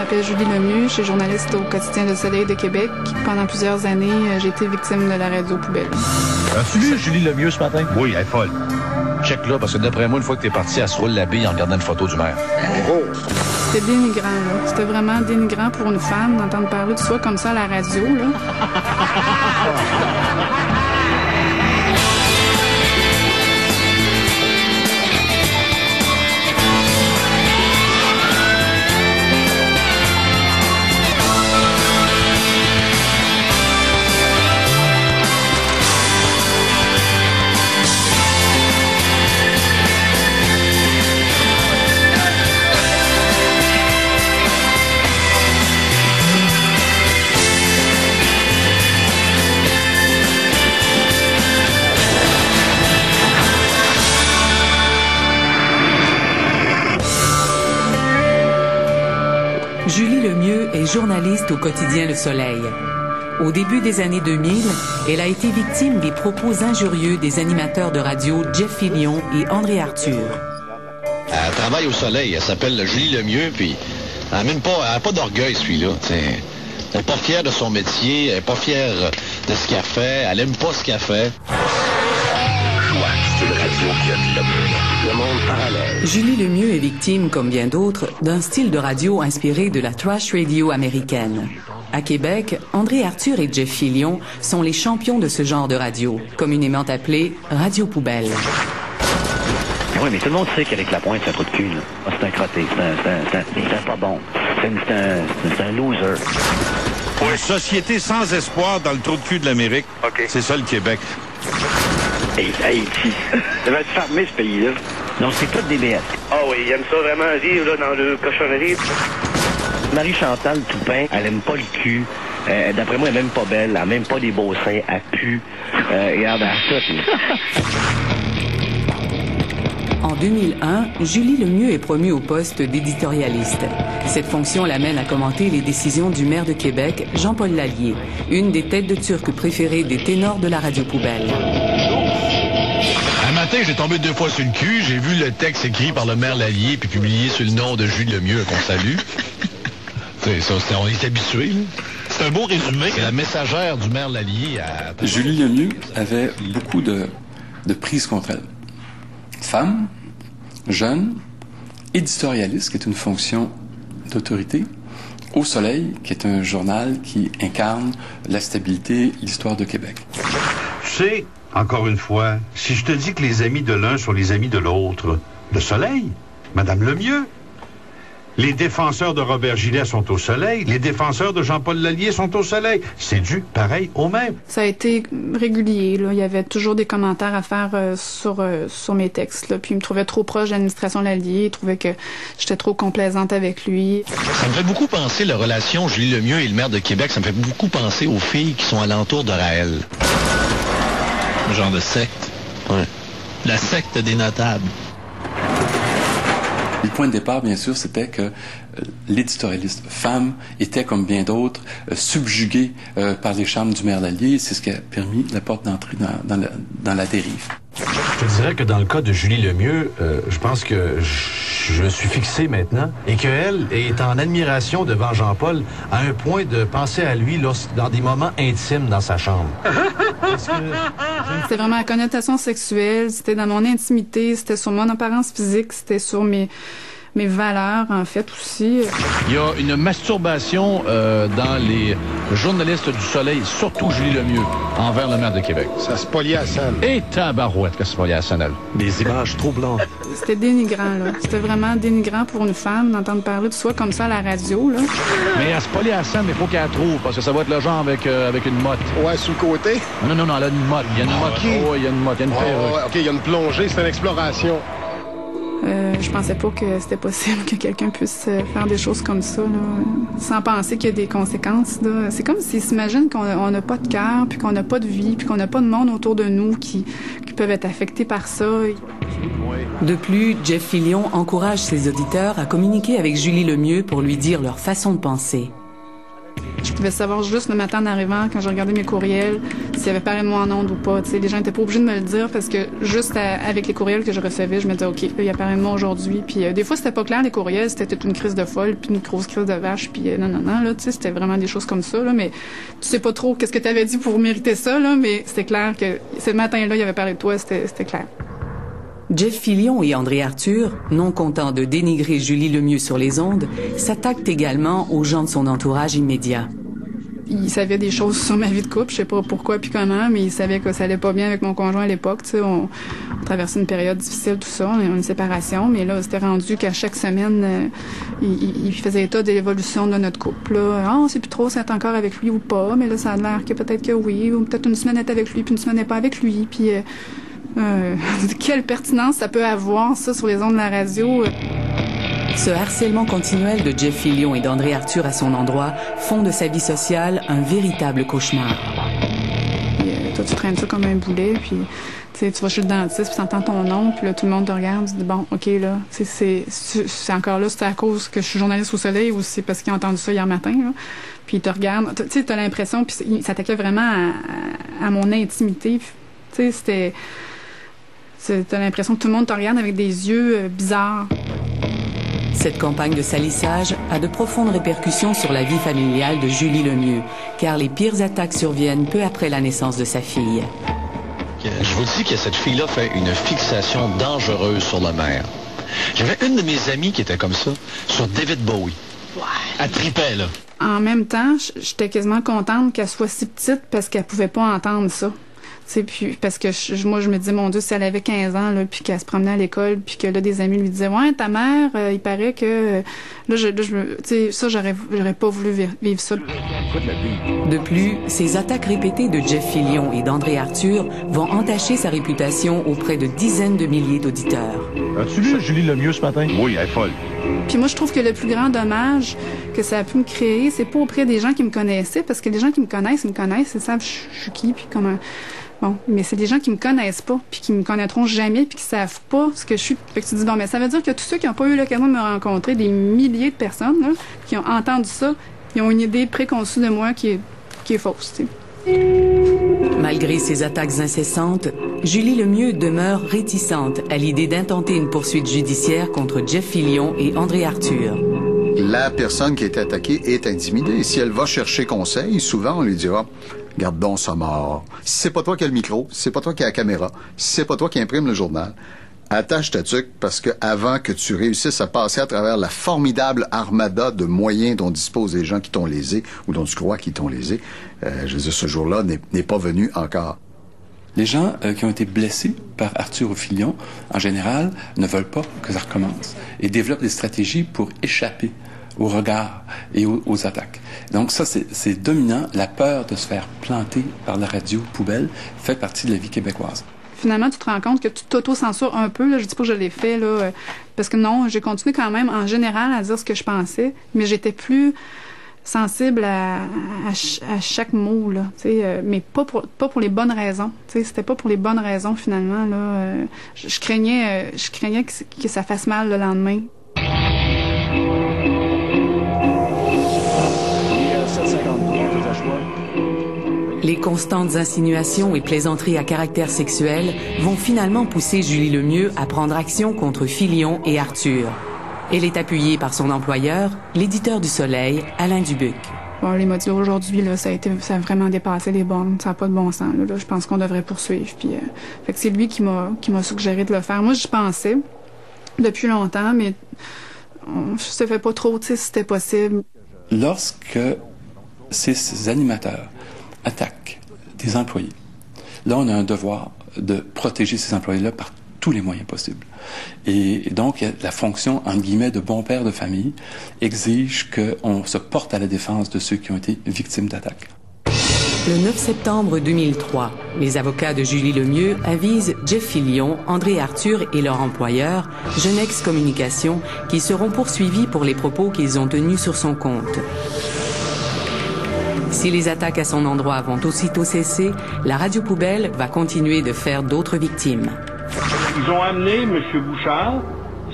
m'appelle Julie Lemieux, je suis journaliste au quotidien Le Soleil de Québec. Pendant plusieurs années, j'ai été victime de la radio poubelle. As-tu vu Julie Lemieux ce matin? Oui, elle est folle. Check là, parce que d'après moi, une fois que t'es parti, elle se roule la bille en regardant une photo du maire. Oh. C'était dénigrant, là. C'était vraiment dénigrant pour une femme d'entendre parler de soi comme ça à la radio, là. Julie Lemieux est journaliste au quotidien Le Soleil. Au début des années 2000, elle a été victime des propos injurieux des animateurs de radio Jeff Fillion et André Arthur. Elle travaille au Soleil, elle s'appelle Julie Lemieux, puis elle n'a pas d'orgueil, celui-là. Elle n'est pas fière de son métier, elle n'est pas fière de ce qu'elle fait, elle aime pas ce qu'elle fait. C'est une radio qui a de l'amour. Le monde parallèle. Julie Lemieux est victime, comme bien d'autres, d'un style de radio inspiré de la thrash radio américaine. À Québec, André Arthur et Jeff Fillion sont les champions de ce genre de radio, communément appelée radio poubelle. Oui, mais tout le monde sait qu'avec la pointe, c'est un trou de cul, là. Ah, c'est un crotté, c'est pas bon. C'est un loser. Une société sans espoir dans le trou de cul de l'Amérique, c'est ça le Québec. Hey, Haïti. Ça va être fermé, ce pays-là. Non, c'est tout des bêtes. Ah oui, il aime ça vraiment vivre là, dans le cochonnerie. Marie-Chantal Toupin, elle aime pas le cul. D'après moi, elle est même pas belle. Elle a même pas des beaux seins. Elle pue. Regarde, elle tout. En 2001, Julie Lemieux est promue au poste d'éditorialiste. Cette fonction l'amène à commenter les décisions du maire de Québec, Jean-Paul Lallier, une des têtes de turc préférées des ténors de la radio poubelle. Un matin, j'ai tombé 2 fois sur le cul, j'ai vu le texte écrit par le maire Lallier puis publié sur le nom de Julie Lemieux, qu'on salue. C'est ça, on est habitué. C'est un beau résumé. La messagère du maire Lallier a... Julie Lemieux avait beaucoup de prises contre elle. Femme, jeune, éditorialiste, qui est une fonction d'autorité, au Soleil, qui est un journal qui incarne la stabilité, l'histoire de Québec. Tu sais, encore une fois, si je te dis que les amis de l'un sont les amis de l'autre, le Soleil, Madame Lemieux, les défenseurs de Robert Gillet sont au Soleil, les défenseurs de Jean-Paul Lallier sont au Soleil. C'est dû, pareil, au même. Ça a été régulier, là. Il y avait toujours des commentaires à faire sur mes textes, là. Puis il me trouvait trop proche de l'administration Lallier, il trouvait que j'étais trop complaisante avec lui. Ça me fait beaucoup penser, la relation Julie Lemieux et le maire de Québec, ça me fait beaucoup penser aux filles qui sont alentour de Raël. Un genre de secte. Ouais. La secte des notables. Le point de départ, bien sûr, c'était que l'éditorialiste femme était, comme bien d'autres, subjuguée par les charmes du maire Lallier. C'est ce qui a permis la porte d'entrée dans la dérive. Je te dirais que dans le cas de Julie Lemieux, je pense que je me suis fixé maintenant et qu'elle est en admiration devant Jean-Paul à un point de penser à lui dans des moments intimes dans sa chambre. C'était vraiment la connotation sexuelle, c'était dans mon intimité, c'était sur mon apparence physique, c'était sur mes valeurs, en fait, aussi. Il y a une masturbation dans les journalistes du Soleil, surtout Julie Lemieux, envers le maire de Québec. Ça se poliait à scène. Et tabarouette que ça se poliait à scène. Des images troublantes. C'était dénigrant, là. C'était vraiment dénigrant pour une femme d'entendre parler de soi comme ça à la radio, là. Mais elle se poliait à scène, mais il faut qu'elle trouve, parce que ça va être le genre avec une motte. Ouais, sur le côté. Non, elle a une motte. Il y a une motte. Okay. Oh, il y a une motte, il y a une perruque. OK, il y a une plongée, c'est une exploration. Je pensais pas que c'était possible que quelqu'un puisse faire des choses comme ça, là, sans penser qu'il y a des conséquences, là. C'est comme s'ils s'imaginent qu'on n'a pas de cœur, puis qu'on n'a pas de vie, puis qu'on n'a pas de monde autour de nous qui peuvent être affectés par ça. De plus, Jeff Fillion encourage ses auditeurs à communiquer avec Julie Lemieux pour lui dire leur façon de penser. Je devais savoir juste le matin en arrivant, quand je regardais mes courriels, s'il y avait parlé de moi en ondes ou pas. Tu sais, les gens n'étaient pas obligés de me le dire parce que juste avec les courriels que je recevais, je me disais, OK, là, il y a parlé de moi aujourd'hui. Puis des fois, c'était pas clair, les courriels, c'était toute une crise de folle, puis une grosse crise de vache, puis non, là, tu sais, c'était vraiment des choses comme ça, là, mais tu sais pas trop qu'est-ce que tu avais dit pour mériter ça, là, mais c'était clair que ce matin-là, il avait parlé de toi, c'était clair. Jeff Fillion et André Arthur, non contents de dénigrer Julie Lemieux sur les ondes, s'attaquent également aux gens de son entourage immédiat. Il savait des choses sur ma vie de couple, je sais pas pourquoi puis comment, mais il savait que ça allait pas bien avec mon conjoint à l'époque. Tu sais, on traversait une période difficile, tout ça, on a eu une séparation, mais là, c'était rendu qu'à chaque semaine, il faisait état de l'évolution de notre couple. Là, on sait plus trop si elle est encore avec lui ou pas, mais là, ça a l'air que peut-être que oui, ou peut-être une semaine elle est avec lui, puis une semaine elle n'est pas avec lui, puis quelle pertinence ça peut avoir, ça, sur les ondes de la radio. Ce harcèlement continuel de Jeff Fillion et d'André Arthur à son endroit font de sa vie sociale un véritable cauchemar. Toi, tu traînes ça comme un boulet, puis tu vas chez le dentiste, puis tu entends ton nom, puis là, tout le monde te regarde, tu dis, bon, OK, là, c'est encore là, c'est à cause que je suis journaliste au Soleil ou c'est parce qu'ils ont entendu ça hier matin, là. Puis ils te regardent. Tu sais, t'as l'impression, puis il s'attaquait vraiment à mon intimité. Tu sais, t'as l'impression que tout le monde te regarde avec des yeux bizarres. Cette campagne de salissage a de profondes répercussions sur la vie familiale de Julie Lemieux, car les pires attaques surviennent peu après la naissance de sa fille. Je vous dis que cette fille-là fait une fixation dangereuse sur la mère. J'avais une de mes amies qui était comme ça, sur David Bowie. Ouais. Elle tripait, là. En même temps, j'étais quasiment contente qu'elle soit si petite parce qu'elle pouvait pas entendre ça. Puis, parce que moi, je me disais, mon Dieu, si elle avait 15 ans, là, puis qu'elle se promenait à l'école, puis que là, des amis lui disaient, ouais, ta mère, il paraît que... Là, ça, j'aurais pas voulu vivre ça. De plus, ces attaques répétées de Jeff Fillion et d'André Arthur vont entacher sa réputation auprès de dizaines de milliers d'auditeurs. As-tu lu Julie Lemieux ce matin? Oui, elle est folle. Puis moi, je trouve que le plus grand dommage que ça a pu me créer, c'est pas auprès des gens qui me connaissaient, parce que les gens qui me connaissent, ils savent je suis qui, puis comment... Bon, mais c'est des gens qui me connaissent pas, puis qui me connaîtront jamais, puis qui savent pas ce que je suis. Fait que tu dis, bon, mais ça veut dire que tous ceux qui n'ont pas eu l'occasion de me rencontrer, des milliers de personnes, là, qui ont entendu ça, ils ont une idée préconçue de moi qui est fausse, tu sais. Malgré ces attaques incessantes, Julie Lemieux demeure réticente à l'idée d'intenter une poursuite judiciaire contre Jeff Fillion et André Arthur. La personne qui a été attaquée est intimidée. Si elle va chercher conseil, souvent on lui dira « Garde donc ça mort. Si c'est pas toi qui as le micro, si c'est pas toi qui as la caméra, si c'est pas toi qui imprime le journal, attache ta tuque parce que avant que tu réussisses à passer à travers la formidable armada de moyens dont disposent les gens qui t'ont lésé ou dont tu crois qu'ils t'ont lésé, je veux dire, ce jour-là n'est pas venu encore. » Les gens qui ont été blessés par Arthur ou Fillion, en général, ne veulent pas que ça recommence et développent des stratégies pour échapper aux regards et aux attaques. Donc ça, c'est dominant. La peur de se faire planter par la radio poubelle fait partie de la vie québécoise. Finalement, tu te rends compte que tu t'auto-censures un peu. Là, je dis pas que je l'ai fait, là, parce que non, j'ai continué quand même, en général, à dire ce que je pensais, mais j'étais plus sensible à chaque mot, là, mais pas pour les bonnes raisons. C'était pas pour les bonnes raisons, finalement. Là, je craignais que ça fasse mal le lendemain. Les constantes insinuations et plaisanteries à caractère sexuel vont finalement pousser Julie Lemieux à prendre action contre Fillion et Arthur. Elle est appuyée par son employeur, l'éditeur du Soleil, Alain Dubuc. Bon, les modules aujourd'hui, là, ça a vraiment dépassé les bornes. Ça n'a pas de bon sens. Là, je pense qu'on devrait poursuivre. Puis, fait que c'est lui qui m'a suggéré de le faire. Moi, j'y pensais depuis longtemps, mais je ne savais pas trop si c'était possible. Lorsque ces animateurs attaquent des employés, là, on a un devoir de protéger ces employés-là par tous les moyens possibles. Et donc, la fonction, entre guillemets, de bon père de famille exige qu'on se porte à la défense de ceux qui ont été victimes d'attaques. Le 9 septembre 2003, les avocats de Julie Lemieux avisent Jeff Fillion, André Arthur et leur employeur, Genex Communication, qui seront poursuivis pour les propos qu'ils ont tenus sur son compte. Si les attaques à son endroit vont aussitôt cesser, la radio poubelle va continuer de faire d'autres victimes. Ils ont amené M. Bouchard,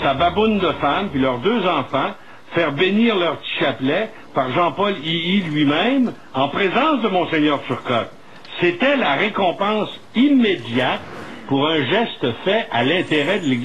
sa baboune de femme, puis leurs 2 enfants, faire bénir leur petit chapelet par Jean-Paul II lui-même, en présence de Monseigneur Turcotte. C'était la récompense immédiate pour un geste fait à l'intérêt de l'Église.